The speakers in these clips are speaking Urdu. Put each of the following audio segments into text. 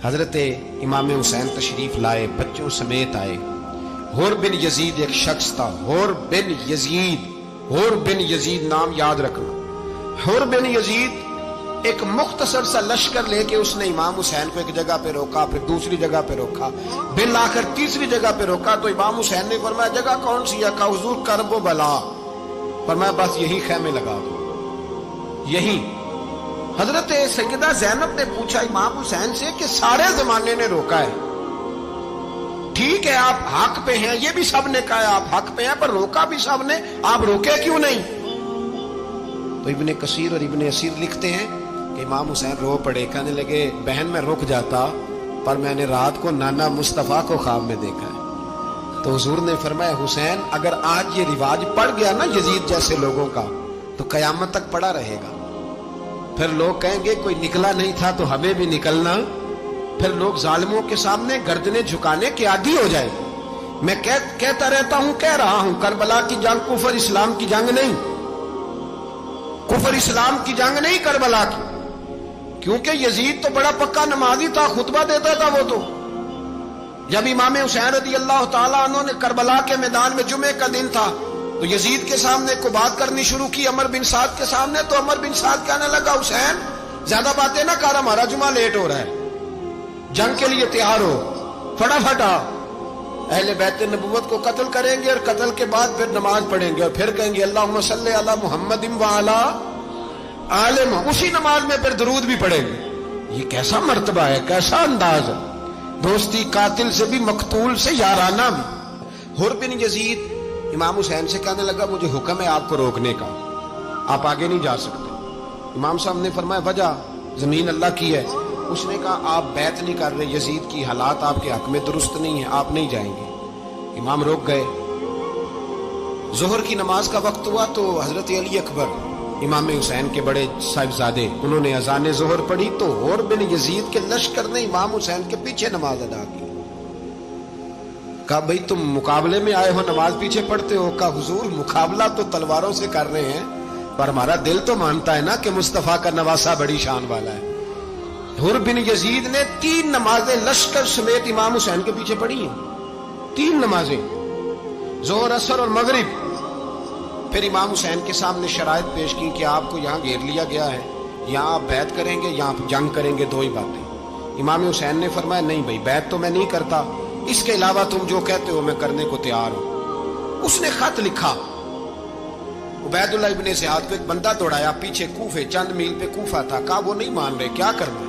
حضرت امام حسین تشریف لائے، بچوں سمیت آئے۔ حور بن یزید ایک شخص تھا، حور بن یزید، حور بن یزید نام یاد رکھنا۔ حور بن یزید ایک مختصر سا لشکر لے کے اس نے امام حسین کو ایک جگہ پہ روکا، پھر دوسری جگہ پہ روکا، بالآخر تیسری جگہ پہ روکا تو امام حسین نے فرمایا جگہ کون سی ہے؟ کہا حضور کرب و بلا۔ فرمایا بس یہی خیمے لگا دو، یہی۔ حضرت سیدہ زینب نے پوچھا امام حسین سے کہ سارے زمانے نے روکا ہے، ٹھیک ہے آپ حق پہ ہیں، یہ بھی سب نے کہا ہے آپ حق پہ ہیں، پر روکا بھی سب نے، آپ روکے کیوں نہیں؟ تو ابن کثیر اور ابن اسیر لکھتے ہیں کہ امام حسین رو پڑے، کہنے لگے بہن میں رک جاتا پر میں نے رات کو نانا مصطفیٰ کو خواب میں دیکھا ہے۔ تو حضور نے فرمایا حسین اگر آج یہ رواج پڑ گیا نا یزید جیسے لوگوں کا تو قیامت تک پڑا رہے گا، پھر لوگ کہیں گے کوئی نکلا نہیں تھا تو ہمیں بھی نکلنا، پھر لوگ ظالموں کے سامنے گردنیں جھکانے کے عادی ہو جائے۔ میں کہتا رہتا ہوں، کہہ رہا ہوں، کربلا کی جنگ کفر اسلام کی جنگ نہیں، کفر اسلام کی جنگ نہیں کربلا کی، کیونکہ یزید تو بڑا پکا نمازی تھا، خطبہ دیتا تھا وہ تو۔ جب امام حسین رضی اللہ تعالیٰ عنہ نے کربلا کے میدان میں جمعے کا دن تھا تو یزید کے سامنے کو بات کرنی شروع کی عمر بن سعد کے سامنے، تو عمر بن سعد کہنے لگا حسین زیادہ باتیں نہ کر، ہمارا جمعہ لیٹ ہو رہا ہے، جنگ کے لیے تیار ہو، فٹافٹ آ۔ اہل بیت نبوت کو قتل کریں گے اور قتل کے بعد پھر نماز پڑھیں گے اور پھر کہیں گے اللہم صلی علی محمد وعلی آل محمد، اسی نماز میں پھر درود بھی پڑھیں گے۔ یہ کیسا مرتبہ ہے، کیسا انداز ہے، دوستی قاتل سے بھی مقتول سے یارانہ بھی۔ حور بن یزید امام حسین سے کہنے لگا مجھے حکم ہے آپ کو روکنے کا، آپ آگے نہیں جا سکتے۔ امام صاحب نے فرمایا وجہ؟ زمین اللہ کی ہے۔ اس نے کہا آپ بیعت نہیں کر رہے، یزید کی حالات آپ کے حق میں درست نہیں ہیں، آپ نہیں جائیں گے۔ امام روک گئے۔ ظہر کی نماز کا وقت ہوا تو حضرت علی اکبر امام حسین کے بڑے صاحبزادے انہوں نے اذان ظہر پڑھی تو حور بن یزید کے لشکر نے امام حسین کے پیچھے نماز ادا کی۔ کہا بھئی تم مقابلے میں آئے ہو، نماز پیچھے پڑھتے ہو؟ کہا حضور مقابلہ تو تلواروں سے کر رہے ہیں پر ہمارا دل تو مانتا ہے نا کہ مصطفیٰ کا نواسہ بڑی شان والا ہے۔ حور بن یزید نے 3 نمازیں لشکر سمیت امام حسین کے پیچھے پڑھی ہیں، 3 نمازیں، ظہر اثر اور مغرب۔ پھر امام حسین کے سامنے شرائط پیش کی کہ آپ کو یہاں گھیر لیا گیا ہے، یہاں آپ بیعت کریں گے یا آپ جنگ کریں گے، 2 ہی باتیں۔ امام حسین نے فرمایا نہیں بھائی بیعت تو میں نہیں کرتا، اس کے علاوہ تم جو کہتے ہو میں کرنے کو تیار ہوں۔ اس نے خط لکھا، عبید اللہ ابن زیاد کو ایک بندہ دوڑایا پیچھے، کوفے چند میل پہ کوفہ تھا، کہا وہ نہیں مان رہے، کیا کرنا ہے؟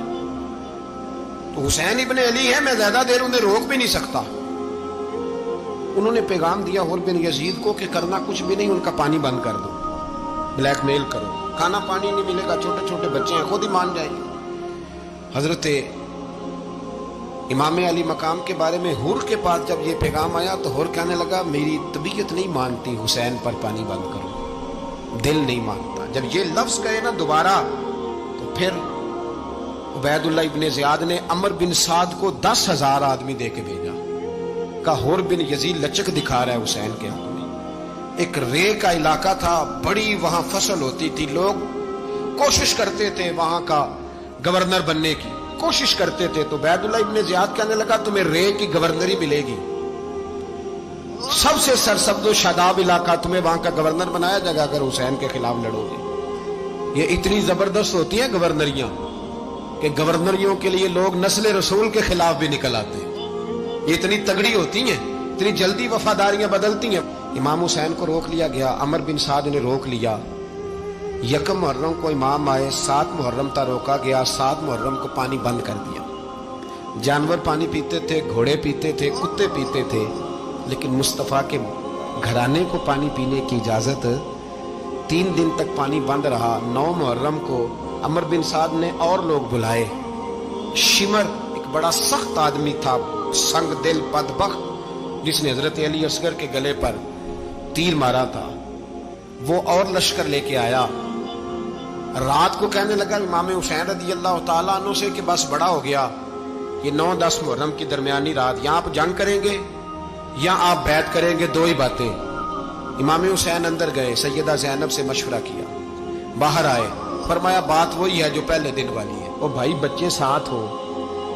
تو حسین ابن علی ہے، میں زیادہ دیر انہیں روک بھی نہیں سکتا۔ انہوں نے پیغام دیا حور بن یزید کو کہ کرنا کچھ بھی نہیں، ان کا پانی بند کر دو، بلیک میل کرو، کھانا پانی نہیں ملے گا، چھوٹے چھوٹے بچے ہیں، خود ہی مان جائیں گے۔ حضرت امام علی مقام کے بارے میں حور کے پاس جب یہ پیغام آیا تو حور کہنے لگا میری طبیعت نہیں مانتی حسین پر پانی بند کرو، دل نہیں مانتا۔ جب یہ لفظ کہے نا دوبارہ تو پھر عبید اللہ ابن زیاد نے عمر بن سعد کو 10,000 آدمی دے کے بھیجا، کہا حور بن یزید لچک دکھا رہا ہے حسین کے حق میں۔ ایک رے کا علاقہ تھا، بڑی وہاں فصل ہوتی تھی، لوگ کوشش کرتے تھے وہاں کا گورنر بننے کی، کوشش کرتے تھے۔ تو عبید اللہ ابن زیاد کہنے لگا تمہیں رے کی گورنری ملے گی، سب سے سرسبز و شاداب علاقہ، تمہیں وہاں کا گورنر بنایا جائے گا اگر حسین کے خلاف لڑو گے۔ یہ اتنی زبردست ہوتی ہیں گورنریاں کہ گورنریوں کے لیے لوگ نسل رسول کے خلاف بھی نکل آتے ہیں، یہ اتنی تگڑی ہوتی ہیں، اتنی جلدی وفاداریاں بدلتی ہیں۔ امام حسین کو روک لیا گیا، عمر بن سعد نے روک لیا۔ 1 محرم کو امام آئے، 7 محرم تا روکا گیا، 7 محرم کو پانی بند کر دیا۔ جانور پانی پیتے تھے، گھوڑے پیتے تھے، کتے پیتے تھے، لیکن مصطفیٰ کے گھرانے کو پانی پینے کی اجازت 3 دن تک پانی بند رہا۔ 9 محرم کو عمر بن سعد نے اور لوگ بلائے۔ شمر ایک بڑا سخت آدمی تھا، سنگ دل بدبخت، جس نے حضرت علی اصغر کے گلے پر تیر مارا تھا، وہ اور لشکر لے کے آیا۔ رات کو کہنے لگا امام حسین رضی اللہ تعالیٰ عنہ سے کہ بس بڑا ہو گیا، یہ 9-10 محرم کی درمیانی رات، یا آپ جنگ کریں گے یا آپ بیعت کریں گے، 2 ہی باتیں۔ امام حسین اندر گئے، سیدہ زینب سے مشورہ کیا، باہر آئے، فرمایا بات وہی ہے جو پہلے دن والی ہے۔ او بھائی بچے ساتھ ہو،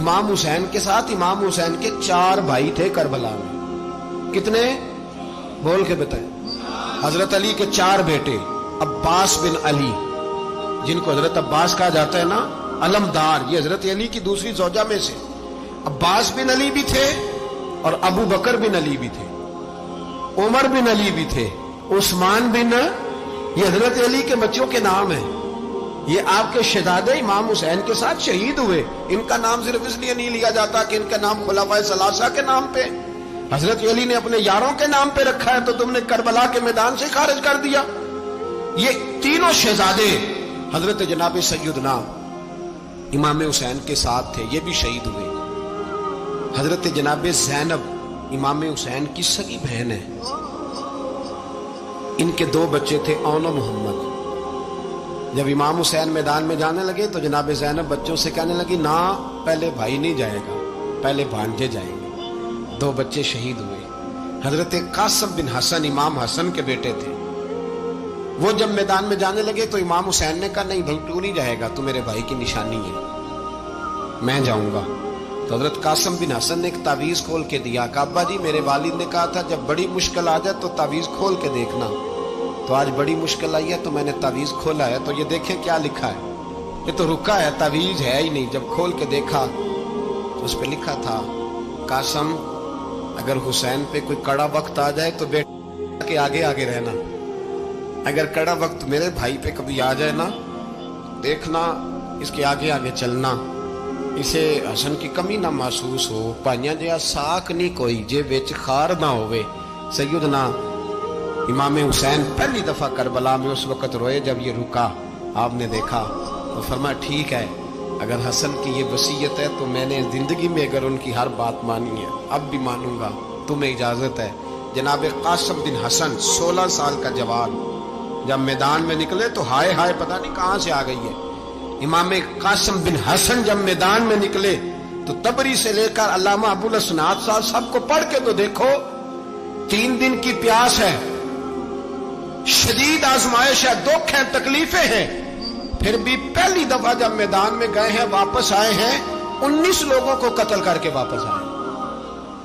امام حسین کے ساتھ امام حسین کے 4 بھائی تھے کربلا میں. کتنے؟ بول کے بتائیں. حضرت علی کے 4 بیٹے، عباس بن علی جن کو حضرت عباس کہا جاتا ہے نا، علمدار، یہ حضرت علی کی دوسری زوجہ میں سے. عباس بن علی بھی تھے اور ابو بکر بن علی بھی تھے، عمر بن علی بھی تھے، عثمان بن، یہ حضرت علی کے بچوں کے نام ہیں. یہ آپ کے شہزادے امام حسین کے ساتھ شہید ہوئے. ان کا نام صرف اس لیے نہیں لیا جاتا کہ ان کا نام خلفائے ثلاثہ کے نام پہ حضرت علی نے اپنے یاروں کے نام پہ رکھا ہے تو تم نے کربلا کے میدان سے خارج کر دیا. یہ تینوں شہزادے حضرت جناب سیدنا امام حسین کے ساتھ تھے، یہ بھی شہید ہوئے. حضرت جناب زینب امام حسین کی سگی بہن ہے. ان کے 2 بچے تھے، اون و محمد. جب امام حسین میدان میں جانے لگے تو جناب زینب بچوں سے کہنے لگی، نہ پہلے بھائی نہیں جائے گا، پہلے بھانجے جائیں گے. 2 بچے شہید ہوئے. حضرت قاسم بن حسن امام حسن کے بیٹے تھے. وہ جب میدان میں جانے لگے تو امام حسین نے کہا، نہیں بھائی تو نہیں جائے گا، تو میرے بھائی کی نشانی ہے، میں جاؤں گا. تو حضرت قاسم بن حسن نے ایک تعویذ کھول کے دیا کہ ابا جی میرے والد نے کہا تھا جب بڑی مشکل آ جائے تو تعویذ کھول کے دیکھنا. تو آج بڑی مشکل آئی ہے تو میں نے تعویذ کھولا ہے، تو یہ دیکھیں کیا لکھا ہے. یہ تو رکا ہے، تعویذ ہے ہی نہیں. جب کھول کے دیکھا تو اس پہ لکھا تھا، قاسم اگر حسین پہ کوئی کڑا وقت آ جائے تو بیٹے کے آگے آگے رہنا، اگر کڑا وقت میرے بھائی پہ کبھی آ جائے نا، دیکھنا اس کے آگے آگے چلنا، اسے حسن کی کمی نہ محسوس ہو. پائیاں جہاں ساک نہیں کوئی جے وچ خار نہ ہوئے. سیدنا امام حسین پہلی دفعہ کربلا میں اس وقت روئے جب یہ رکا. آپ نے دیکھا تو فرمایا ٹھیک ہے، اگر حسن کی یہ وصیت ہے تو میں نے زندگی میں اگر ان کی ہر بات مانی ہے اب بھی مانوں گا، تمہیں اجازت ہے. جناب قاسم بن حسن 16 سال کا جوان جب میدان میں نکلے تو ہائے ہائے پتہ نہیں کہاں سے آ گئی ہے. امام قاسم بن حسن جب میدان میں نکلے تو تبری سے لے کر علامہ ابو الاسناد صاحب سب کو پڑھ کے تو دیکھو. 3 دن کی پیاس ہے، شدید آزمائش ہے، دکھ ہے، تکلیفیں ہیں، پھر بھی پہلی دفعہ جب میدان میں گئے ہیں واپس آئے ہیں 19 لوگوں کو قتل کر کے واپس آئے.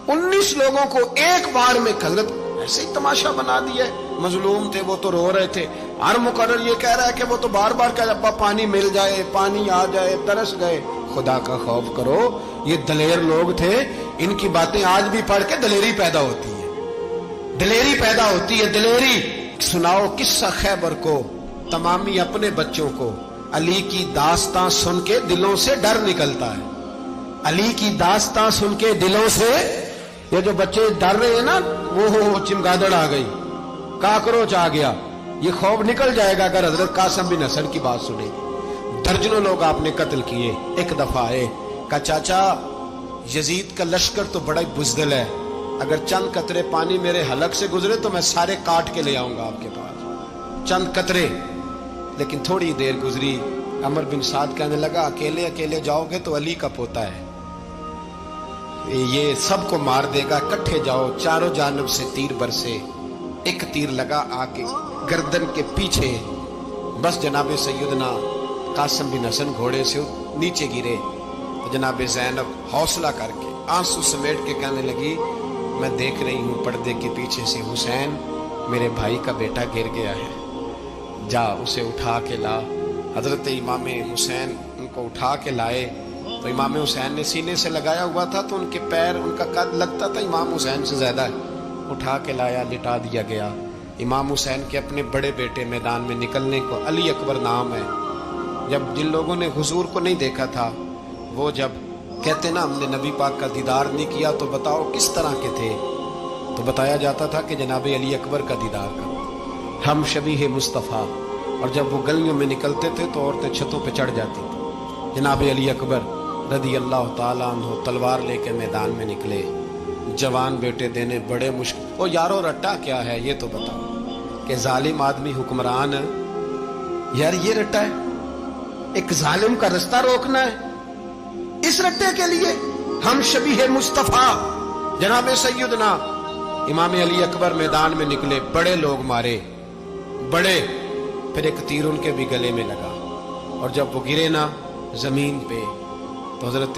19 لوگوں کو ایک بار میں حضرت ایسے ہی تماشا بنا دیا. مظلوم تھے وہ تو رو رہے تھے. ہر مقرر یہ کہہ رہا ہے کہ وہ تو بار بار کہ ابا پانی مل جائے، پانی آ جائے، ترس گئے. خدا کا خوف کرو، یہ دلیر لوگ تھے. ان کی باتیں آج بھی پڑھ کے دلیری پیدا ہوتی ہے، دلیری پیدا ہوتی ہے، دلیری. سناؤ قصہ خیبر کو تمامی اپنے بچوں کو. علی کی داستان سن کے دلوں سے ڈر نکلتا ہے. علی کی داستان سن کے دلوں سے یہ جو بچے ڈر رہے ہیں نا، وہ چمگادڑ آ گئی، کاکروچ آ گیا، یہ خوف نکل جائے گا اگر حضرت قاسم بن حسن کی بات سنے. درجنوں لوگ آپ نے قتل کیے. ایک دفعہ آئے کہا چاچا یزید کا لشکر تو بڑا ہی بزدل ہے، اگر چند قطرے پانی میرے حلق سے گزرے تو میں سارے کاٹ کے لے آؤں گا آپ کے پاس. چند قطرے. لیکن تھوڑی دیر گزری، عمر بن سعد کہنے لگا اکیلے اکیلے جاؤ گے تو علی کا پوتا ہے، یہ سب کو مار دے گا، کٹھے جاؤ. چاروں جانب سے تیر برسے. ایک تیر لگا آگے گردن کے پیچھے، بس جناب سیدنا قاسم بن حسن گھوڑے سے نیچے گرے. تو جناب زینب حوصلہ کر کے آنسو سمیٹ کے کہنے لگی میں دیکھ رہی ہوں پردے کے پیچھے سے حسین میرے بھائی کا بیٹا گر گیا ہے، جا اسے اٹھا کے لا. حضرت امام حسین ان کو اٹھا کے لائے تو امام حسین نے سینے سے لگایا ہوا تھا تو ان کے پیر، ان کا قد لگتا تھا امام حسین سے زیادہ ہے. اٹھا کے لایا، لٹا دیا گیا. امام حسین کے اپنے بڑے بیٹے میدان میں نکلنے کو، علی اکبر نام ہے، جب جن لوگوں نے حضور کو نہیں دیکھا تھا وہ جب کہتے نا ہم نے نبی پاک کا دیدار نہیں کیا تو بتاؤ کس طرح کے تھے، تو بتایا جاتا تھا کہ جناب علی اکبر کا دیدار کرو، ہم شبیہ مصطفیٰ. اور جب وہ گلیوں میں نکلتے تھے تو عورتیں چھتوں پہ چڑھ جاتی تھیں. جناب علی اکبر رضی اللہ تعالیٰ عنہ تلوار لے کے میدان میں نکلے. جوان بیٹے دینے بڑے مشکل. وہ یارو رٹا کیا ہے یہ تو بتاؤ کہ ظالم آدمی حکمران ہے. یار یہ رٹا ہے، ایک ظالم کا رستہ روکنا ہے. اس رٹے کے لیے ہم شبیہ مصطفیٰ جناب سیدنا امام علی اکبر میدان میں نکلے. بڑے لوگ مارے، بڑے. پھر ایک تیر ان کے بھی گلے میں لگا اور جب وہ گرے نا زمین پہ تو حضرت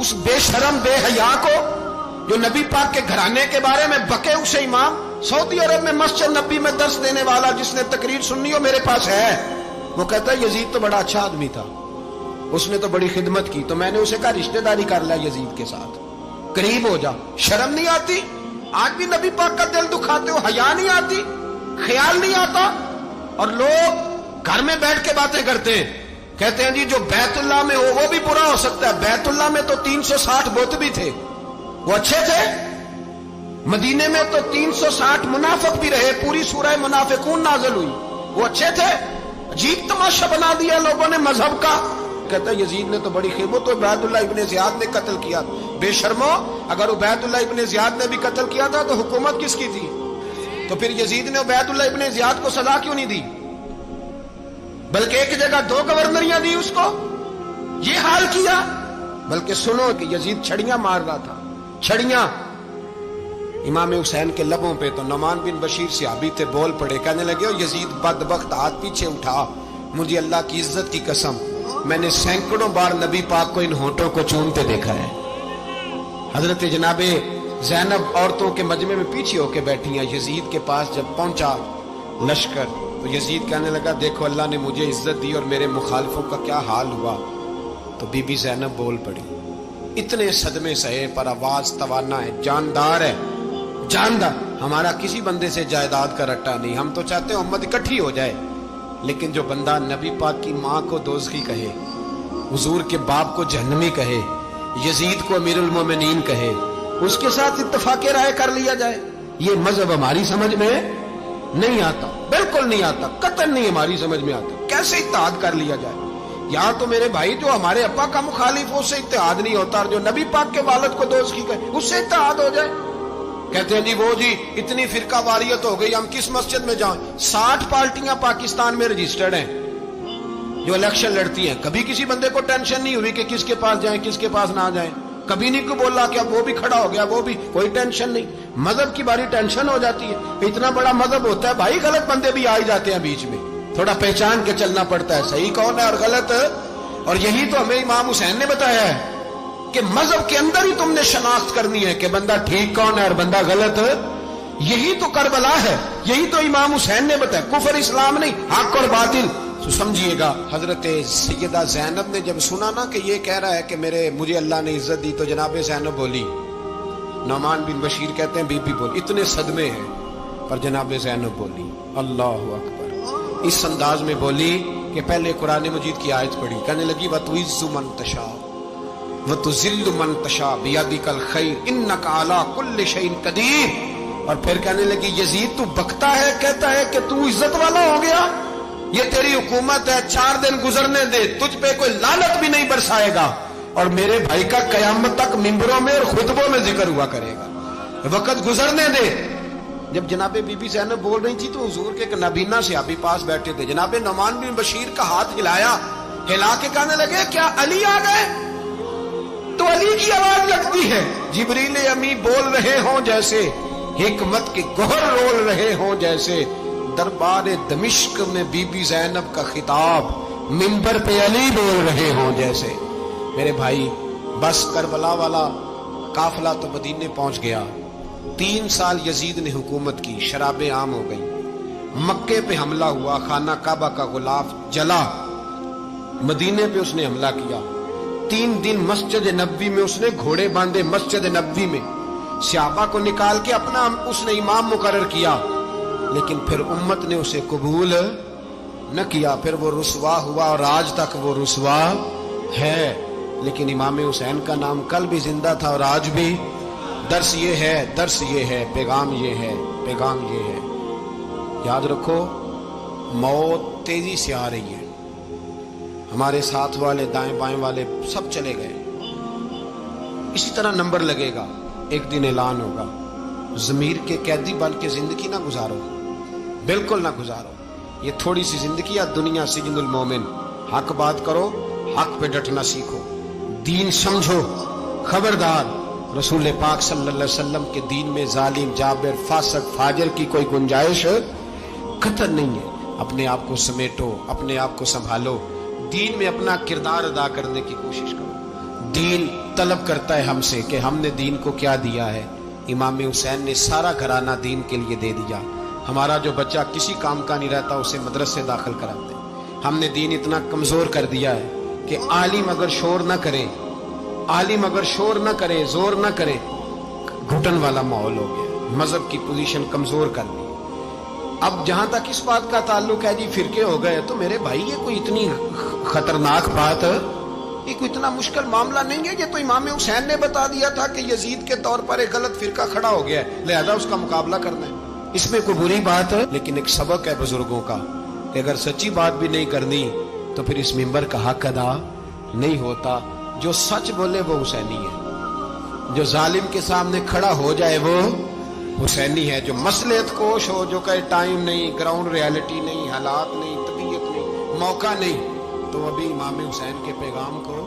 اس بے شرم بے حیا کو جو نبی پاک کے گھرانے کے بارے میں بکے اسے امام سعودی عرب میں مسجد نبی میں درس دینے والا جس نے تقریر سننی ہو میرے پاس ہے. وہ کہتا ہے یزید تو بڑا اچھا آدمی تھا, اس نے تو بڑی خدمت کی, تو میں نے اسے کہا رشتہ داری کر لیا یزید کے ساتھ, قریب ہو جا. شرم نہیں آتی؟ آج بھی نبی پاک کا دل دکھاتے ہو, حیا نہیں آتی, خیال نہیں آتا. اور لوگ گھر میں بیٹھ کے باتیں کرتے ہیں, کہتے ہیں جی جو بیت اللہ میں ہو وہ بھی برا ہو سکتا ہے. بیت اللہ میں تو 360 بت بھی تھے, وہ اچھے تھے. مدینے میں تو 360 منافق بھی رہے, پوری سورہ منافقون نازل ہوئی, وہ اچھے تھے. عجیب تماشا بنا دیا لوگوں نے مذہب کا. کہتا ہے یزید نے تو بڑی خدمت, تو عبید اللہ ابن زیاد نے قتل کیا. بے شرمو, اگر عبید اللہ ابن زیاد نے بھی قتل کیا تھا تو حکومت کس کی تھی؟ تو پھر یزید نے عبید اللہ ابن زیاد کو سزا کیوں نہیں دی, بلکہ ایک جگہ 2 گورنریاں دی اس کو؟ یہ حال کیا. بلکہ سنو کہ یزید چھڑیاں مار رہا تھا, چھڑیاں. امام حسین کے لبوں پہ تو نعمان بن بشیر صحابی تھے, بول پڑے, کہنے لگے یزید بدبخت, ہاتھ پیچھے اٹھا, مجھے اللہ کی عزت کی قسم میں نے سینکڑوں بار نبی پاک کو ان ہونٹوں کو چومتے دیکھا ہے. حضرت جناب زینب عورتوں کے مجمع میں پیچھے ہو کے بیٹھی ہیں. یزید کے پاس جب پہنچا لشکر تو یزید کہنے لگا دیکھو اللہ نے مجھے عزت دی اور میرے مخالفوں کا کیا حال ہوا. تو بی بی زینب بول پڑی, اتنے صدمے سہے پر آواز توانا ہے, جاندار ہے, جاندار. ہمارا کسی بندے سے جائیداد کا رٹا نہیں, ہم تو چاہتے ہیں امت اکٹھی ہو جائے, لیکن جو بندہ نبی پاک کی ماں کو دوزخی کہے, حضور کے باپ کو جہنمی کہے, یزید کو امیر المومنین کہے, اس کے ساتھ اتفاق رائے کر لیا جائے, یہ مذہب ہماری سمجھ میں نہیں آتا, بالکل نہیں آتا, قطعاً نہیں ہماری سمجھ میں آتا. کیسے اتحاد کر لیا جائے؟ یا تو میرے بھائی جو ہمارے ابا کا مخالف ہو اس سے اتحاد نہیں ہوتا, اور جو نبی پاک کے والد کو دوزخی کہے اس سے اتحاد ہو جائے. کہتے ہیں جی وہ جی اتنی فرقہ واریت ہو گئی, ہم کس مسجد میں جائیں؟ 60 پارٹیاں پاکستان میں رجسٹرڈ ہیں جو الیکشن لڑتی ہیں. کبھی کسی بندے کو ٹینشن نہیں ہوئی کہ کس کے پاس جائیں کس کے پاس نہ جائیں, کبھی نہیں کوئی بولا کہ اب وہ بھی کھڑا ہو گیا, وہ بھی, کوئی ٹینشن نہیں. مذہب کی باری ٹینشن ہو جاتی ہے. اتنا بڑا مذہب ہوتا ہے بھائی, غلط بندے بھی آ جاتے ہیں بیچ میں, تھوڑا پہچان کے چلنا پڑتا ہے صحیح کون ہے اور غلط. اور یہی تو ہمیں امام حسین نے بتایا ہے کہ مذہب کے اندر ہی تم نے شناخت کرنی ہے کہ بندہ ٹھیک کون ہے اور بندہ غلط. یہی تو کربلا ہے, یہی تو امام حسین نے بتایا, کفر اسلام نہیں, حق اور باطل. تو سمجھیے گا حضرت سیدہ زینب نے جب سنا نا کہ یہ کہہ رہا ہے کہ مجھے اللہ نے عزت دی, تو جناب زینب بولی, نعمان بن بشیر کہتے ہیں بی بی بولی, اتنے صدمے ہیں پر جناب زینب بولی اللہ اکبر, اس انداز میں بولی کہ پہلے قرآن مجید کی آیت پڑھی, کہنے لگی وَتُعِزُّ مَن تَشَاءُ وَتُذِلُّ مَن تَشَاءُ بِيَدِكَ الْخَيْرُ إِنَّكَ عَلَىٰ كُلِّ شَيْءٍ قَدِيرٌ. اور پھر کہنے لگی یزید تو بکتا ہے, کہتا ہے کہ تو عزت والا ہو گیا, یہ تیری حکومت ہے, 4 دن گزرنے دے, تجھ پہ کوئی لعنت بھی نہیں برسائے گا, اور میرے بھائی کا قیامت تک ممبروں میں اور خطبوں میں ذکر ہوا کرے گا, وقت گزرنے دے. جب جناب بی بی زینب بول رہی تھی تو حضور کے ایک نابینا صحابی پاس بیٹھے تھے, جناب نعمان بن بشیر کا ہاتھ ہلایا, ہلا کے کہنے لگے کیا علی آ گئے؟ تو علی کی آواز لگتی ہے, جبریل امی بول رہے ہوں جیسے, حکمت کے گوہر رول رہے ہوں جیسے, دربار دمشق میں بی بی زینب کا خطاب, منبر پہ علی بول رہے ہوں جیسے. میرے بھائی بس کربلا والا قافلہ تو مدینے پہنچ گیا, 3 سال یزید نے حکومت کی, شرابیں عام ہو گئی, مکے پہ حملہ ہوا, خانہ کعبہ کا غلاف جلا, مدینے پہ اس نے حملہ کیا, 3 دن مسجد نبوی میں اس نے گھوڑے باندھے, مسجد نبوی میں صحابہ کو نکال کے اپنا اس نے امام مقرر کیا, لیکن پھر امت نے اسے قبول نہ کیا, پھر وہ رسوا ہوا اور آج تک وہ رسوا ہے. لیکن امام حسین کا نام کل بھی زندہ تھا اور آج بھی. درس یہ ہے, درس یہ ہے, پیغام یہ ہے, پیغام یہ ہے. یاد رکھو موت تیزی سے آ رہی ہے, ہمارے ساتھ والے دائیں بائیں والے سب چلے گئے, اسی طرح نمبر لگے گا, ایک دن اعلان ہوگا. ضمیر کے قیدی بن کے زندگی نہ گزارو, بالکل نہ گزارو. یہ تھوڑی سی زندگی ہے, دنیا سجن المومن. حق بات کرو, حق پہ ڈٹنا سیکھو, دین سمجھو, خبردار رسول پاک صلی اللہ علیہ وسلم کے دین میں ظالم, جابر, فاسق, فاجر کی کوئی گنجائش قطع نہیں ہے. اپنے آپ کو سمیٹو, اپنے آپ کو سنبھالو, دین میں اپنا کردار ادا کرنے کی کوشش کرو, دین طلب کرتا ہے ہم سے کہ ہم نے دین کو کیا دیا ہے. امام حسین نے سارا گھرانہ دین کے لیے دے دیا. ہمارا جو بچہ کسی کام کا نہیں رہتا اسے مدرسے داخل کراتے ہیں. ہم نے دین اتنا کمزور کر دیا ہے کہ عالم اگر شور نہ کرے، عالم اگر شور نہ کرے، زور نہ کرے، گھٹن والا ماحول ہو گیا. مذہب کی پوزیشن کمزور کر دی. اب جہاں تک اس بات کا تعلق ہے جی فرقے ہو گئے، تو میرے بھائی یہ کوئی اتنی خطرناک بات ہے، یہ کوئی اتنا مشکل معاملہ نہیں ہے. یہ تو امام حسین نے بتا دیا تھا کہ یزید کے طور پر ایک غلط فرقہ کھڑا ہو گیا ہے، لہذا اس کا مقابلہ کرنا ہے. اس میں کوئی بری بات ہے؟ لیکن ایک سبق ہے بزرگوں کا کہ اگر سچی بات بھی نہیں کرنی تو پھر اس منبر کا حق ادا نہیں ہوتا. جو سچ بولے وہ حسینی ہے، جو ظالم کے سامنے کھڑا ہو جائے وہ حسینی ہے. جو مصلحت کوش ہو، جو کہے ٹائم نہیں، گراؤنڈ ریالٹی نہیں، حالات نہیں، طبیعت نہیں، موقع نہیں، تو ابھی امام حسین کے پیغام کو